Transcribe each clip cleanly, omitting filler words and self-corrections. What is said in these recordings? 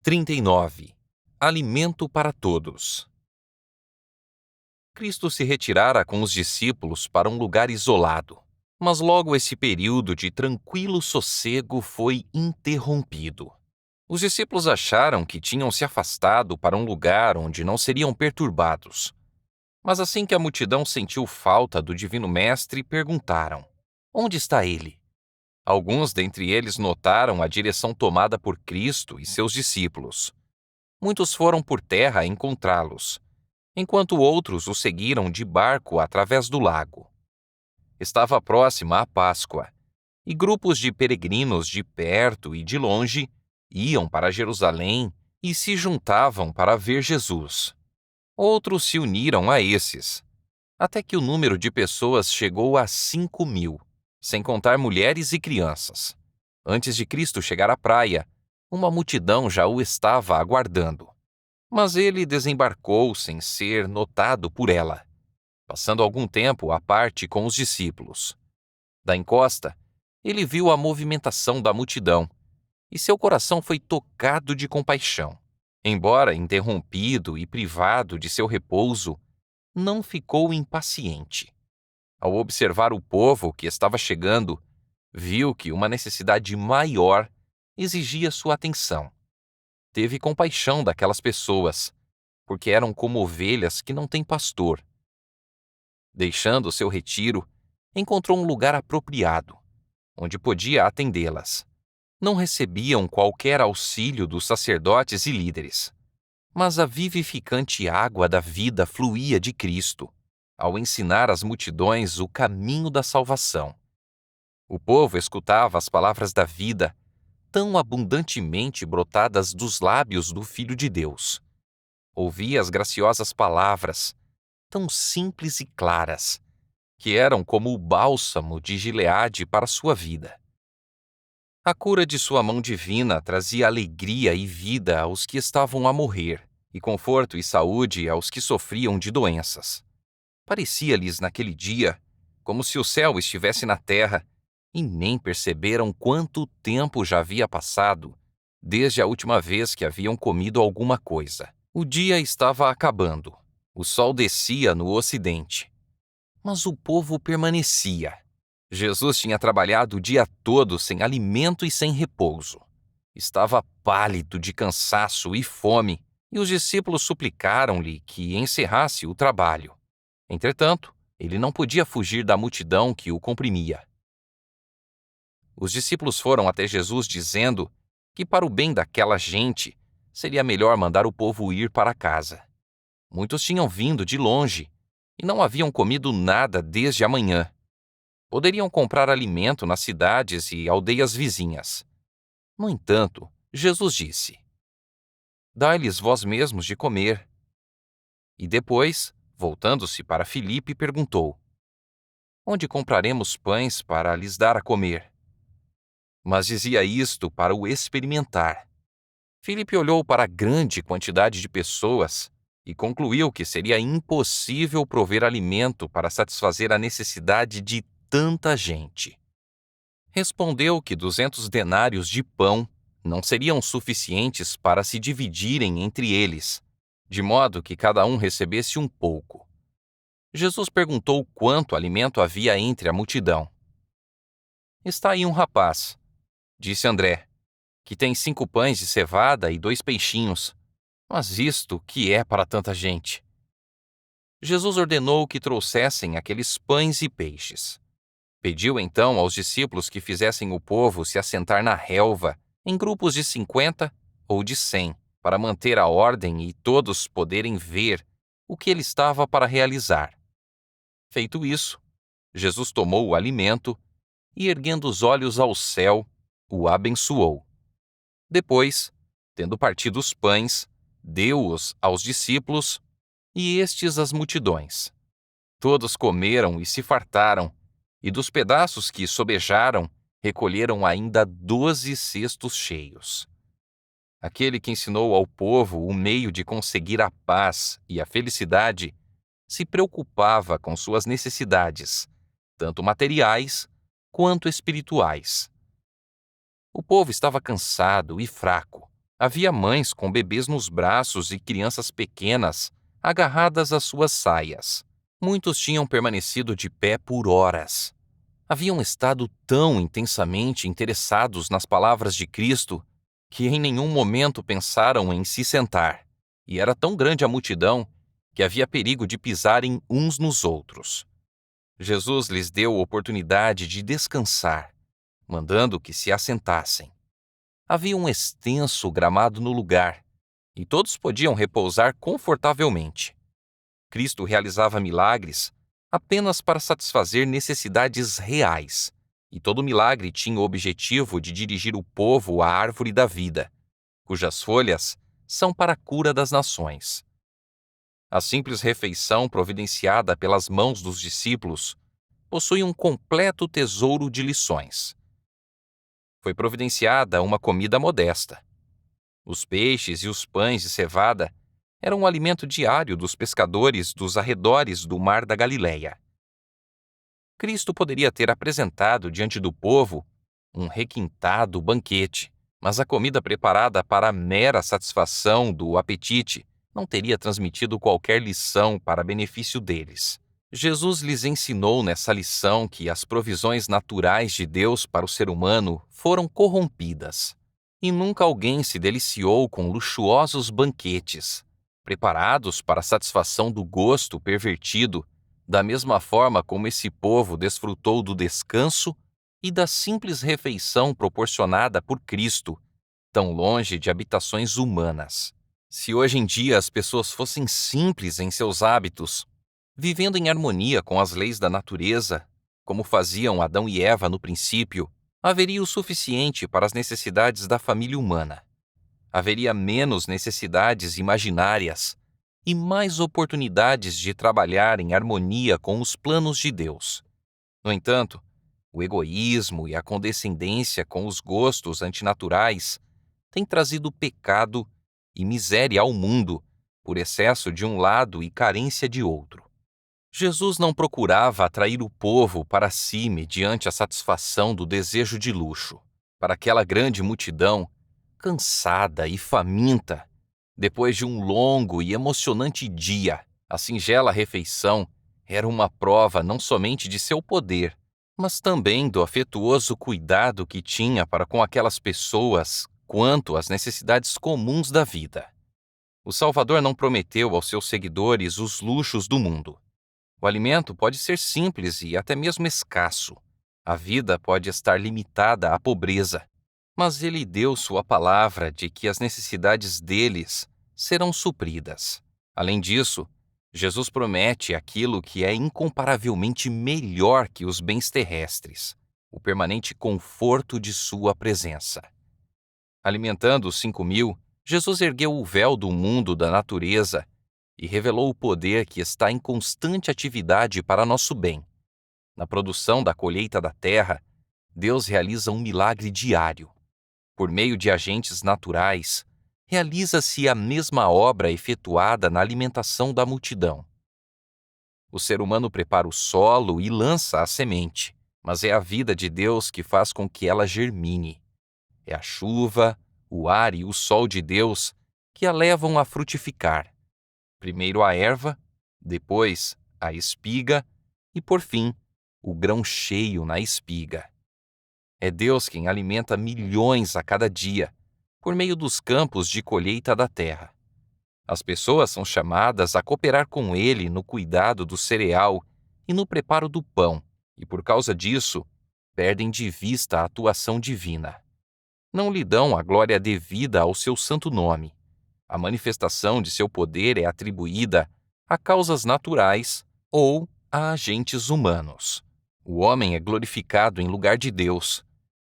39. Alimento para todos. Cristo se retirara com os discípulos para um lugar isolado, mas logo esse período de tranquilo sossego foi interrompido. Os discípulos acharam que tinham se afastado para um lugar onde não seriam perturbados. Mas assim que a multidão sentiu falta do Divino Mestre, perguntaram: onde está ele? Alguns dentre eles notaram a direção tomada por Cristo e seus discípulos. Muitos foram por terra encontrá-los, enquanto outros o seguiram de barco através do lago. Estava próxima a Páscoa, e grupos de peregrinos de perto e de longe iam para Jerusalém e se juntavam para ver Jesus. Outros se uniram a esses, até que o número de pessoas chegou a 5.000, sem contar mulheres e crianças. Antes de Cristo chegar à praia, uma multidão já o estava aguardando. Mas ele desembarcou sem ser notado por ela, passando algum tempo à parte com os discípulos. Da encosta, ele viu a movimentação da multidão, e seu coração foi tocado de compaixão. Embora interrompido e privado de seu repouso, não ficou impaciente. Ao observar o povo que estava chegando, viu que uma necessidade maior exigia sua atenção. Teve compaixão daquelas pessoas, porque eram como ovelhas que não têm pastor. Deixando seu retiro, encontrou um lugar apropriado, onde podia atendê-las. Não recebiam qualquer auxílio dos sacerdotes e líderes, mas a vivificante água da vida fluía de Cristo, ao ensinar às multidões o caminho da salvação. O povo escutava as palavras da vida, tão abundantemente brotadas dos lábios do Filho de Deus. Ouvia as graciosas palavras, tão simples e claras, que eram como o bálsamo de Gileade para sua vida. A cura de sua mão divina trazia alegria e vida aos que estavam a morrer, e conforto e saúde aos que sofriam de doenças. Parecia-lhes naquele dia como se o céu estivesse na terra, e nem perceberam quanto tempo já havia passado desde a última vez que haviam comido alguma coisa. O dia estava acabando. O sol descia no ocidente. Mas o povo permanecia. Jesus tinha trabalhado o dia todo sem alimento e sem repouso. Estava pálido de cansaço e fome, e os discípulos suplicaram-lhe que encerrasse o trabalho. Entretanto, ele não podia fugir da multidão que o comprimia. Os discípulos foram até Jesus dizendo que, para o bem daquela gente, seria melhor mandar o povo ir para casa. Muitos tinham vindo de longe e não haviam comido nada desde a manhã. Poderiam comprar alimento nas cidades e aldeias vizinhas. No entanto, Jesus disse: dai-lhes vós mesmos de comer. E depois, voltando-se para Filipe, perguntou: onde compraremos pães para lhes dar a comer? Mas dizia isto para o experimentar. Filipe olhou para a grande quantidade de pessoas e concluiu que seria impossível prover alimento para satisfazer a necessidade de tanta gente. Respondeu que 200 denários de pão não seriam suficientes para se dividirem entre eles, de modo que cada um recebesse um pouco. Jesus perguntou quanto alimento havia entre a multidão. Está aí um rapaz, disse André, que tem 5 pães de cevada e 2 peixinhos. Mas isto que é para tanta gente? Jesus ordenou que trouxessem aqueles pães e peixes. Pediu então aos discípulos que fizessem o povo se assentar na relva, em grupos de 50 ou de 100, para manter a ordem e todos poderem ver o que ele estava para realizar. Feito isso, Jesus tomou o alimento e, erguendo os olhos ao céu, o abençoou. Depois, tendo partido os pães, deu-os aos discípulos e estes às multidões. Todos comeram e se fartaram, e dos pedaços que sobejaram, recolheram ainda 12 cestos cheios. Aquele que ensinou ao povo o meio de conseguir a paz e a felicidade, se preocupava com suas necessidades, tanto materiais quanto espirituais. O povo estava cansado e fraco, Havia mães com bebês nos braços e crianças pequenas agarradas às suas saias. Muitos tinham permanecido de pé por horas. Haviam estado tão intensamente interessados nas palavras de Cristo que em nenhum momento pensaram em se sentar. E era tão grande a multidão que havia perigo de pisarem uns nos outros. Jesus lhes deu oportunidade de descansar, mandando que se assentassem. Havia um extenso gramado no lugar, e todos podiam repousar confortavelmente. Cristo realizava milagres apenas para satisfazer necessidades reais, e todo milagre tinha o objetivo de dirigir o povo à árvore da vida, cujas folhas são para a cura das nações. A simples refeição providenciada pelas mãos dos discípulos possui um completo tesouro de lições. Foi providenciada uma comida modesta. Os peixes e os pães de cevada eram o alimento diário dos pescadores dos arredores do Mar da Galileia. Cristo poderia ter apresentado diante do povo um requintado banquete, mas a comida preparada para a mera satisfação do apetite não teria transmitido qualquer lição para benefício deles. Jesus lhes ensinou nessa lição que as provisões naturais de Deus para o ser humano foram corrompidas, e nunca alguém se deliciou com luxuosos banquetes, preparados para a satisfação do gosto pervertido, da mesma forma como esse povo desfrutou do descanso e da simples refeição proporcionada por Cristo, tão longe de habitações humanas. Se hoje em dia as pessoas fossem simples em seus hábitos, vivendo em harmonia com as leis da natureza, como faziam Adão e Eva no princípio, haveria o suficiente para as necessidades da família humana. Haveria menos necessidades imaginárias e mais oportunidades de trabalhar em harmonia com os planos de Deus. No entanto, o egoísmo e a condescendência com os gostos antinaturais têm trazido pecado e miséria ao mundo por excesso de um lado e carência de outro. Jesus não procurava atrair o povo para si mediante a satisfação do desejo de luxo. Para aquela grande multidão, cansada e faminta, depois de um longo e emocionante dia, a singela refeição era uma prova não somente de seu poder, mas também do afetuoso cuidado que tinha para com aquelas pessoas quanto às necessidades comuns da vida. O Salvador não prometeu aos seus seguidores os luxos do mundo. O alimento pode ser simples e até mesmo escasso. A vida pode estar limitada à pobreza. Mas ele deu sua palavra de que as necessidades deles serão supridas. Além disso, Jesus promete aquilo que é incomparavelmente melhor que os bens terrestres: o permanente conforto de sua presença. Alimentando os 5.000, Jesus ergueu o véu do mundo da natureza e revelou o poder que está em constante atividade para nosso bem. Na produção da colheita da terra, Deus realiza um milagre diário. Por meio de agentes naturais, realiza-se a mesma obra efetuada na alimentação da multidão. O ser humano prepara o solo e lança a semente, mas é a vida de Deus que faz com que ela germine. É a chuva, o ar e o sol de Deus que a levam a frutificar. Primeiro a erva, depois a espiga e, por fim, o grão cheio na espiga. É Deus quem alimenta milhões a cada dia, por meio dos campos de colheita da terra. As pessoas são chamadas a cooperar com Ele no cuidado do cereal e no preparo do pão, e por causa disso, perdem de vista a atuação divina. Não lhe dão a glória devida ao seu santo nome. A manifestação de seu poder é atribuída a causas naturais ou a agentes humanos. O homem é glorificado em lugar de Deus,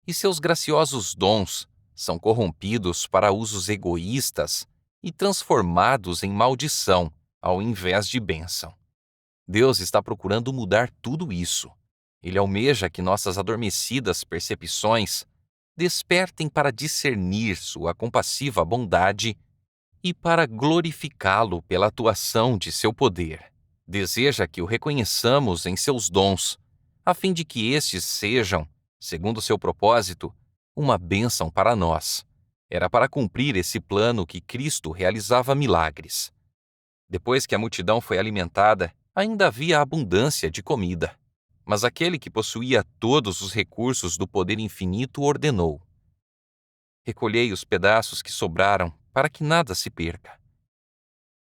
e seus graciosos dons são corrompidos para usos egoístas e transformados em maldição, ao invés de bênção. Deus está procurando mudar tudo isso. Ele almeja que nossas adormecidas percepções despertem para discernir sua compassiva bondade e para glorificá-lo pela atuação de seu poder. Deseja que o reconheçamos em seus dons, a fim de que estes sejam, segundo seu propósito, uma bênção para nós. Era para cumprir esse plano que Cristo realizava milagres. Depois que a multidão foi alimentada, ainda havia abundância de comida. Mas aquele que possuía todos os recursos do poder infinito ordenou: recolhei os pedaços que sobraram, para que nada se perca.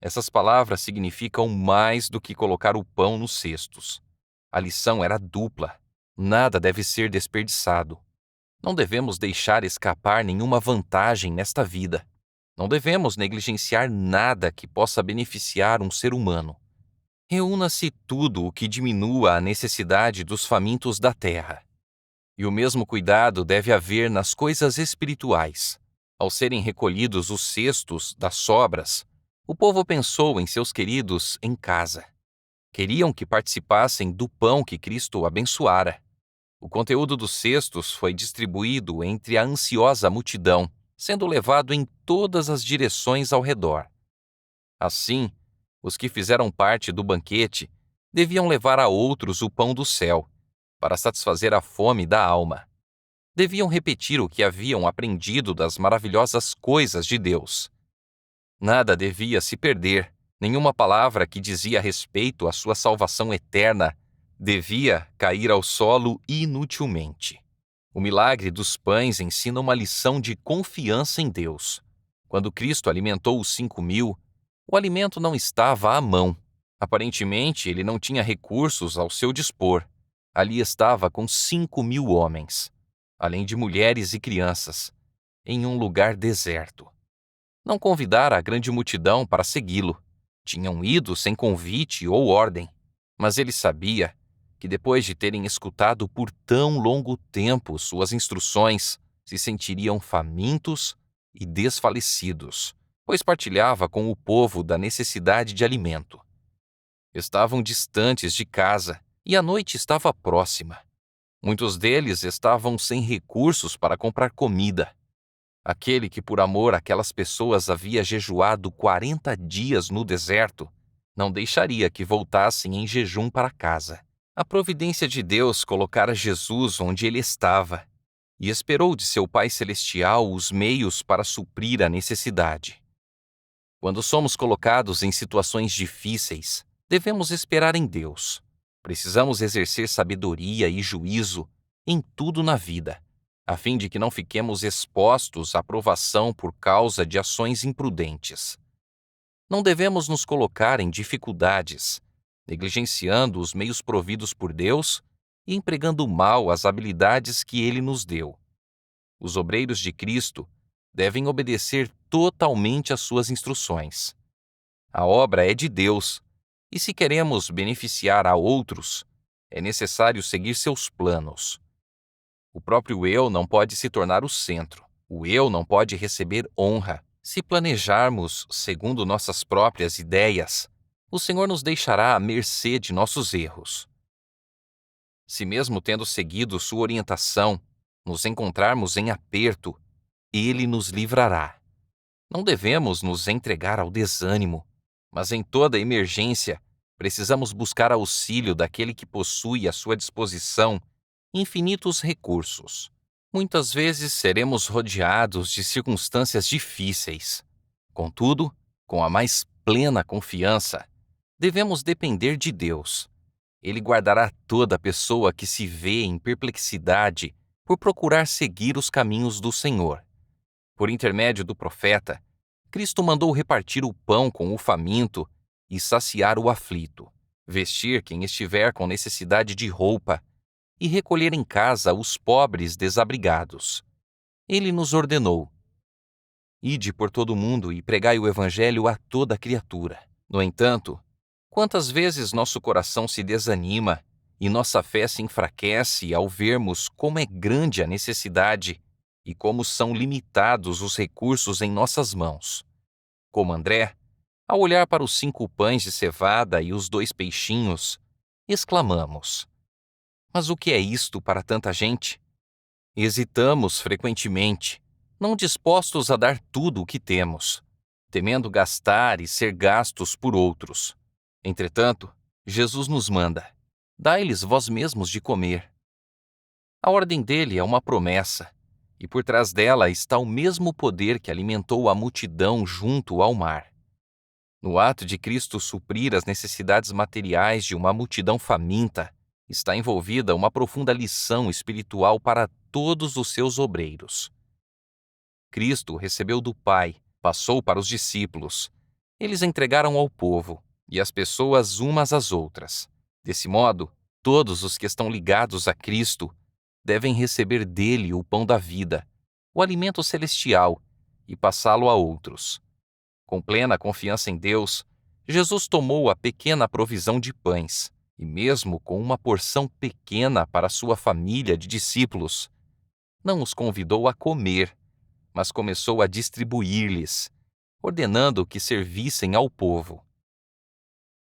Essas palavras significam mais do que colocar o pão nos cestos. A lição era dupla. Nada deve ser desperdiçado. Não devemos deixar escapar nenhuma vantagem nesta vida. Não devemos negligenciar nada que possa beneficiar um ser humano. Reúna-se tudo o que diminua a necessidade dos famintos da terra. E o mesmo cuidado deve haver nas coisas espirituais. Ao serem recolhidos os cestos das sobras, o povo pensou em seus queridos em casa. Queriam que participassem do pão que Cristo abençoara. O conteúdo dos cestos foi distribuído entre a ansiosa multidão, sendo levado em todas as direções ao redor. Assim, os que fizeram parte do banquete deviam levar a outros o pão do céu, para satisfazer a fome da alma. Deviam repetir o que haviam aprendido das maravilhosas coisas de Deus. Nada devia se perder, nenhuma palavra que dizia respeito à sua salvação eterna devia cair ao solo inutilmente. O milagre dos pães ensina uma lição de confiança em Deus. Quando Cristo alimentou os 5.000, o alimento não estava à mão. Aparentemente, ele não tinha recursos ao seu dispor. Ali estava com 5.000 homens, além de mulheres e crianças, em um lugar deserto. Não convidara a grande multidão para segui-lo. Tinham ido sem convite ou ordem, mas ele sabia que depois de terem escutado por tão longo tempo suas instruções, se sentiriam famintos e desfalecidos, pois partilhava com o povo da necessidade de alimento. Estavam distantes de casa e a noite estava próxima. Muitos deles estavam sem recursos para comprar comida. Aquele que por amor àquelas pessoas havia jejuado 40 dias no deserto, não deixaria que voltassem em jejum para casa. A providência de Deus colocara Jesus onde ele estava e esperou de seu Pai Celestial os meios para suprir a necessidade. Quando somos colocados em situações difíceis, devemos esperar em Deus. Precisamos exercer sabedoria e juízo em tudo na vida, a fim de que não fiquemos expostos à provação por causa de ações imprudentes. Não devemos nos colocar em dificuldades, negligenciando os meios providos por Deus e empregando mal as habilidades que Ele nos deu. Os obreiros de Cristo devem obedecer totalmente às suas instruções. A obra é de Deus, e se queremos beneficiar a outros, é necessário seguir seus planos. O próprio eu não pode se tornar o centro. O eu não pode receber honra. Se planejarmos segundo nossas próprias ideias, o Senhor nos deixará à mercê de nossos erros. Se mesmo tendo seguido sua orientação, nos encontrarmos em aperto, Ele nos livrará. Não devemos nos entregar ao desânimo, mas em toda emergência, precisamos buscar auxílio daquele que possui à sua disposição infinitos recursos. Muitas vezes seremos rodeados de circunstâncias difíceis. Contudo, com a mais plena confiança, devemos depender de Deus. Ele guardará toda pessoa que se vê em perplexidade por procurar seguir os caminhos do Senhor. Por intermédio do profeta, Cristo mandou repartir o pão com o faminto e saciar o aflito, vestir quem estiver com necessidade de roupa e recolher em casa os pobres desabrigados. Ele nos ordenou: ide por todo o mundo e pregai o evangelho a toda criatura. No entanto, quantas vezes nosso coração se desanima e nossa fé se enfraquece ao vermos como é grande a necessidade e como são limitados os recursos em nossas mãos. Como André, ao olhar para os 5 pães de cevada e os 2 peixinhos, exclamamos: mas o que é isto para tanta gente? Hesitamos frequentemente, não dispostos a dar tudo o que temos, temendo gastar e ser gastos por outros. Entretanto, Jesus nos manda: dai-lhes vós mesmos de comer. A ordem dele é uma promessa, e por trás dela está o mesmo poder que alimentou a multidão junto ao mar. No ato de Cristo suprir as necessidades materiais de uma multidão faminta, está envolvida uma profunda lição espiritual para todos os seus obreiros. Cristo recebeu do Pai, passou para os discípulos. Eles entregaram ao povo e às pessoas umas às outras. Desse modo, todos os que estão ligados a Cristo devem receber dele o pão da vida, o alimento celestial, e passá-lo a outros. Com plena confiança em Deus, Jesus tomou a pequena provisão de pães, e mesmo com uma porção pequena para sua família de discípulos, não os convidou a comer, mas começou a distribuir-lhes, ordenando que servissem ao povo.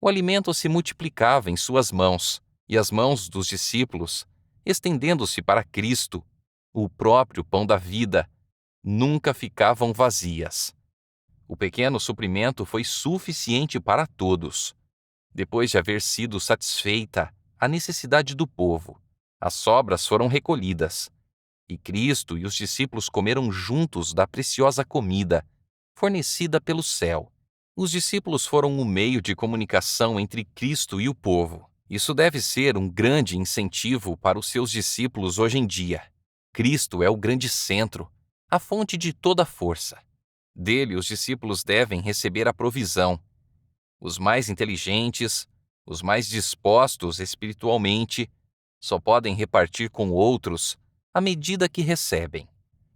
O alimento se multiplicava em suas mãos, e as mãos dos discípulos, estendendo-se para Cristo, o próprio pão da vida, nunca ficavam vazias. O pequeno suprimento foi suficiente para todos. Depois de haver sido satisfeita a necessidade do povo, as sobras foram recolhidas, e Cristo e os discípulos comeram juntos da preciosa comida, fornecida pelo céu. Os discípulos foram o meio de comunicação entre Cristo e o povo. Isso deve ser um grande incentivo para os seus discípulos hoje em dia. Cristo é o grande centro, a fonte de toda força. Dele, os discípulos devem receber a provisão. Os mais inteligentes, os mais dispostos espiritualmente, só podem repartir com outros à medida que recebem.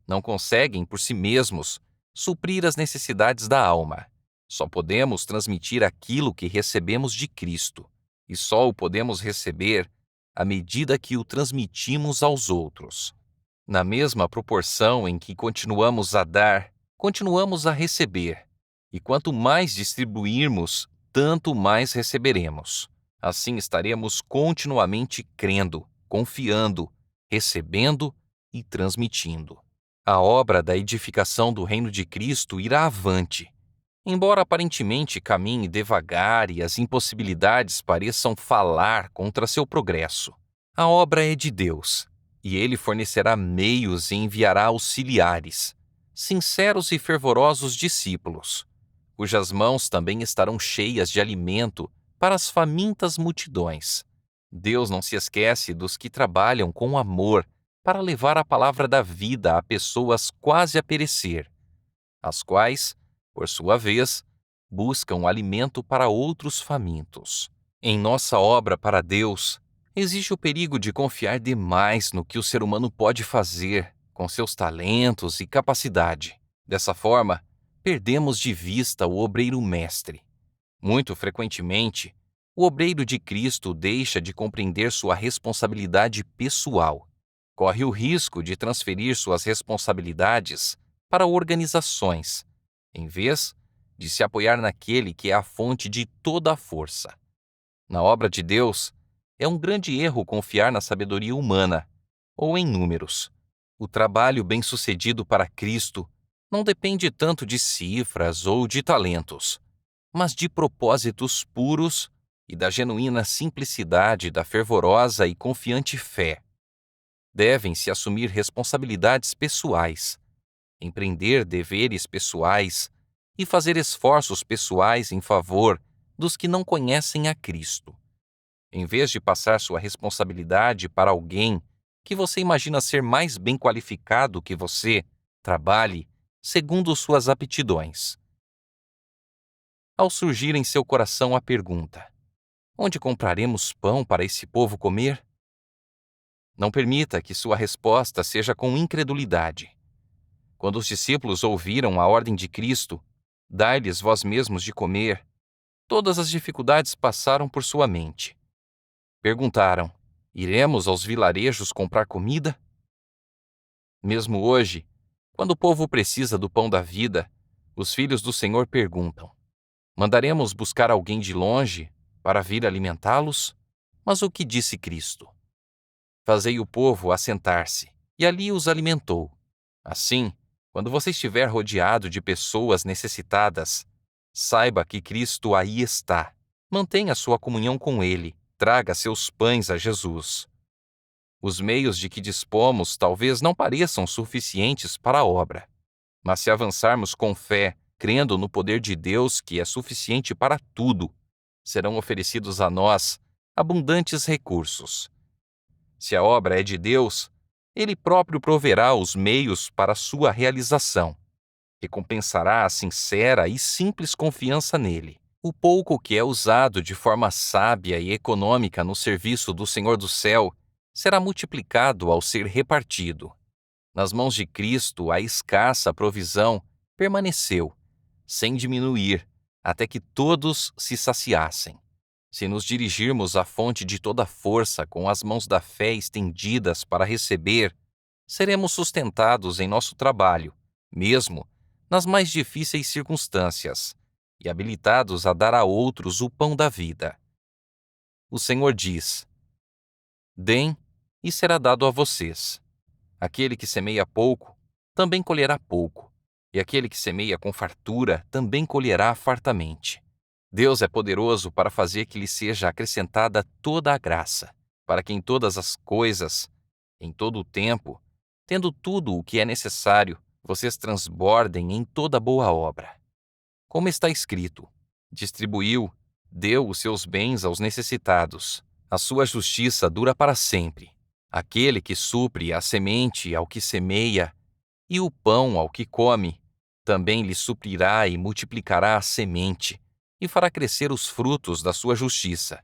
Não conseguem, por si mesmos, suprir as necessidades da alma. Só podemos transmitir aquilo que recebemos de Cristo, e só o podemos receber à medida que o transmitimos aos outros. Na mesma proporção em que continuamos a dar, continuamos a receber, e quanto mais distribuirmos, tanto mais receberemos. Assim estaremos continuamente crendo, confiando, recebendo e transmitindo. A obra da edificação do reino de Cristo irá avante. Embora aparentemente caminhe devagar e as impossibilidades pareçam falar contra seu progresso, a obra é de Deus, e Ele fornecerá meios e enviará auxiliares, sinceros e fervorosos discípulos, cujas mãos também estarão cheias de alimento para as famintas multidões. Deus não se esquece dos que trabalham com amor para levar a palavra da vida a pessoas quase a perecer, as quais, por sua vez, buscam alimento para outros famintos. Em nossa obra para Deus, existe o perigo de confiar demais no que o ser humano pode fazer com seus talentos e capacidade. Dessa forma, perdemos de vista o obreiro mestre. Muito frequentemente, o obreiro de Cristo deixa de compreender sua responsabilidade pessoal. Corre o risco de transferir suas responsabilidades para organizações, em vez de se apoiar naquele que é a fonte de toda a força. Na obra de Deus, é um grande erro confiar na sabedoria humana ou em números. O trabalho bem-sucedido para Cristo não depende tanto de cifras ou de talentos, mas de propósitos puros e da genuína simplicidade da fervorosa e confiante fé. Devem-se assumir responsabilidades pessoais, empreender deveres pessoais e fazer esforços pessoais em favor dos que não conhecem a Cristo. Em vez de passar sua responsabilidade para alguém que você imagina ser mais bem qualificado que você, trabalhe segundo suas aptidões. Ao surgir em seu coração a pergunta: onde compraremos pão para esse povo comer? Não permita que sua resposta seja com incredulidade. Quando os discípulos ouviram a ordem de Cristo, dai-lhes vós mesmos de comer, todas as dificuldades passaram por sua mente. Perguntaram: iremos aos vilarejos comprar comida? Mesmo hoje, quando o povo precisa do pão da vida, os filhos do Senhor perguntam: mandaremos buscar alguém de longe para vir alimentá-los? Mas o que disse Cristo? Fazei o povo assentar-se, e ali os alimentou. Assim, quando você estiver rodeado de pessoas necessitadas, saiba que Cristo aí está. Mantenha sua comunhão com Ele, traga seus pães a Jesus. Os meios de que dispomos talvez não pareçam suficientes para a obra, mas se avançarmos com fé, crendo no poder de Deus que é suficiente para tudo, serão oferecidos a nós abundantes recursos. Se a obra é de Deus, Ele próprio proverá os meios para sua realização. Recompensará a sincera e simples confiança nele. O pouco que é usado de forma sábia e econômica no serviço do Senhor do Céu será multiplicado ao ser repartido. Nas mãos de Cristo, a escassa provisão permaneceu, sem diminuir, até que todos se saciassem. Se nos dirigirmos à fonte de toda força com as mãos da fé estendidas para receber, seremos sustentados em nosso trabalho, mesmo nas mais difíceis circunstâncias, e habilitados a dar a outros o pão da vida. O Senhor diz: deem, e será dado a vocês. Aquele que semeia pouco, também colherá pouco, e aquele que semeia com fartura, também colherá fartamente. Deus é poderoso para fazer que lhe seja acrescentada toda a graça, para que em todas as coisas, em todo o tempo, tendo tudo o que é necessário, vocês transbordem em toda boa obra. Como está escrito: distribuiu, deu os seus bens aos necessitados. A sua justiça dura para sempre. Aquele que supre a semente ao que semeia e o pão ao que come, também lhe suprirá e multiplicará a semente e fará crescer os frutos da sua justiça.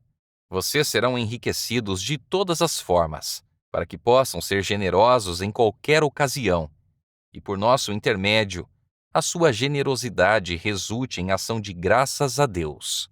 Vocês serão enriquecidos de todas as formas, para que possam ser generosos em qualquer ocasião, e por nosso intermédio, a sua generosidade resulte em ação de graças a Deus.